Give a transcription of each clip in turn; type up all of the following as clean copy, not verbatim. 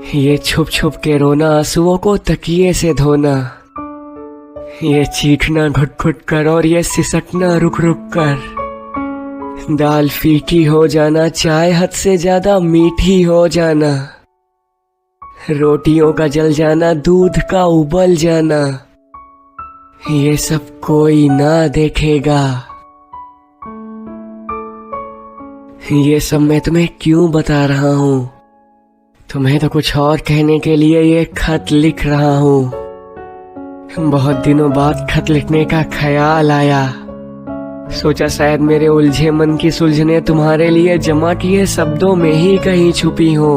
ये छुप छुप के रोना, आंसुओं को तकिए से धोना, ये चीखना घुट घुट कर और ये सिसकना रुक रुक कर, दाल फीकी हो जाना, चाय हद से ज्यादा मीठी हो जाना, रोटियों का जल जाना, दूध का उबल जाना, ये सब कोई ना देखेगा। ये सब मैं तुम्हें क्यों बता रहा हूँ? तुम्हें तो कुछ और कहने के लिए ये खत लिख रहा हूँ। बहुत दिनों बाद खत लिखने का ख्याल आया। सोचा शायद मेरे उलझे मन की सुलझने तुम्हारे लिए जमा किए शब्दों में ही कहीं छुपी हो।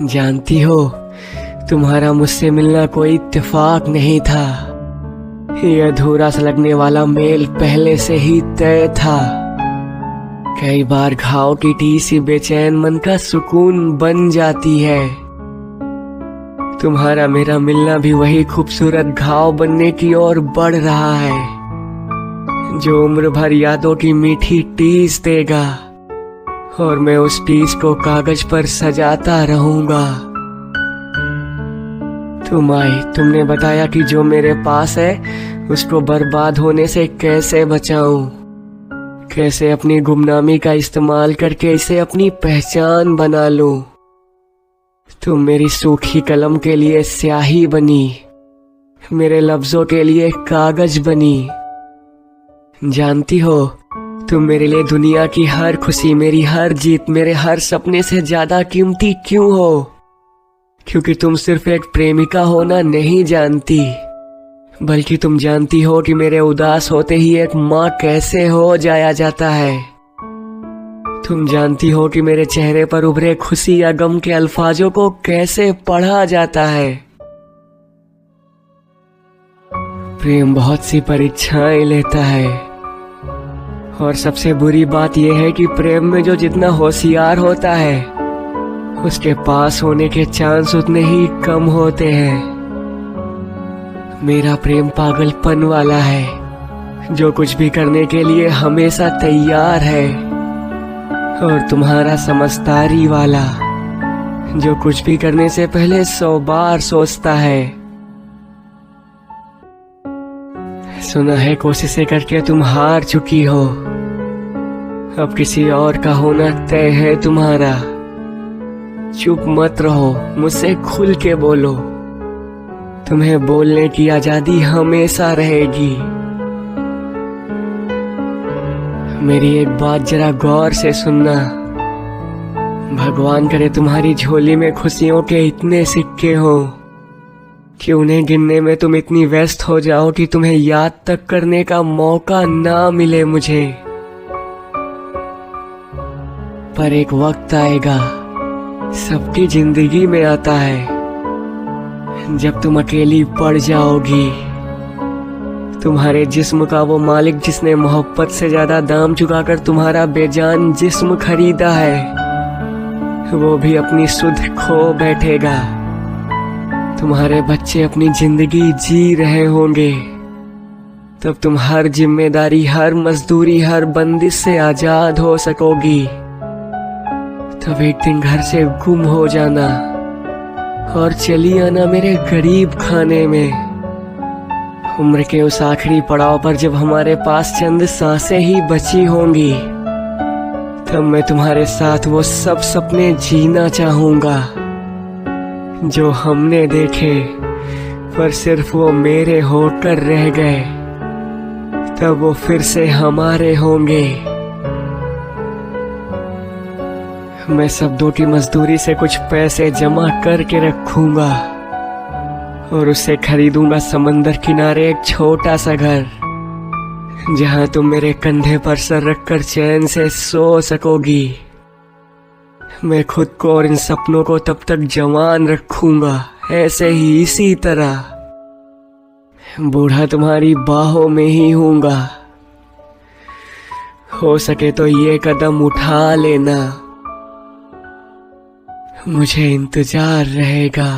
जानती हो, तुम्हारा मुझसे मिलना कोई इत्तेफाक नहीं था। ये अधूरा सा लगने वाला मेल पहले से ही तय था। कई बार घाव की टीसी बेचैन मन का सुकून बन जाती है। तुम्हारा मेरा मिलना भी वही खूबसूरत घाव बनने की ओर बढ़ रहा है, जो उम्र भर यादों की मीठी टीस देगा और मैं उस टीस को कागज पर सजाता रहूंगा। तुम आई, तुमने बताया कि जो मेरे पास है उसको बर्बाद होने से कैसे बचाऊं, कैसे अपनी गुमनामी का इस्तेमाल करके इसे अपनी पहचान बना लूं। तुम मेरी सूखी कलम के लिए स्याही बनी, मेरे लफ्जों के लिए कागज बनी। जानती हो, तुम मेरे लिए दुनिया की हर खुशी, मेरी हर जीत, मेरे हर सपने से ज्यादा कीमती क्यों हो? क्योंकि तुम सिर्फ एक प्रेमिका होना नहीं जानती, बल्कि तुम जानती हो कि मेरे उदास होते ही एक माँ कैसे हो जाया जाता है। तुम जानती हो कि मेरे चेहरे पर उभरे खुशी या गम के अल्फाजों को कैसे पढ़ा जाता है। प्रेम बहुत सी परीक्षाएं लेता है, और सबसे बुरी बात यह है कि प्रेम में जो जितना होशियार होता है उसके पास होने के चांस उतने ही कम होते हैं। मेरा प्रेम पागलपन वाला है, जो कुछ भी करने के लिए हमेशा तैयार है, और तुम्हारा समझदारी वाला, जो कुछ भी करने से पहले 100 बार सोचता है। सुना है कोशिशें करके तुम हार चुकी हो, अब किसी और का होना तय है तुम्हारा। चुप मत रहो, मुझसे खुल के बोलो, तुम्हें बोलने की आजादी हमेशा रहेगी। मेरी एक बात जरा गौर से सुनना। भगवान करे तुम्हारी झोली में खुशियों के इतने सिक्के हो कि उन्हें गिनने में तुम इतनी व्यस्त हो जाओ कि तुम्हें याद तक करने का मौका ना मिले मुझे। पर एक वक्त आएगा, सबकी जिंदगी में आता है, जब तुम अकेली पड़ जाओगी। तुम्हारे जिस्म का वो मालिक जिसने मोहब्बत से ज्यादा दाम चुकाकर तुम्हारा बेजान जिस्म खरीदा है, वो भी अपनी सुध खो बैठेगा। तुम्हारे बच्चे अपनी जिंदगी जी रहे होंगे, तब तुम हर जिम्मेदारी, हर मजदूरी, हर बंदिश से आजाद हो सकोगी। तब एक दिन घर से गुम हो जाना और चली आना मेरे गरीब खाने में। उम्र के उस आखिरी पड़ाव पर जब हमारे पास चंद सांसें ही बची होंगी, तब मैं तुम्हारे साथ वो सब सपने जीना चाहूंगा जो हमने देखे, पर सिर्फ वो मेरे होकर रह गए। तब वो फिर से हमारे होंगे। मैं शब्दों की मजदूरी से कुछ पैसे जमा करके रखूंगा और उससे खरीदूंगा समंदर किनारे एक छोटा सा घर, जहां तुम मेरे कंधे पर सर रखकर चैन से सो सकोगी। मैं खुद को और इन सपनों को तब तक जवान रखूंगा, ऐसे ही इसी तरह। बूढ़ा तुम्हारी बाहों में ही हूंगा। हो सके तो ये कदम उठा लेना, मुझे इंतजार रहेगा।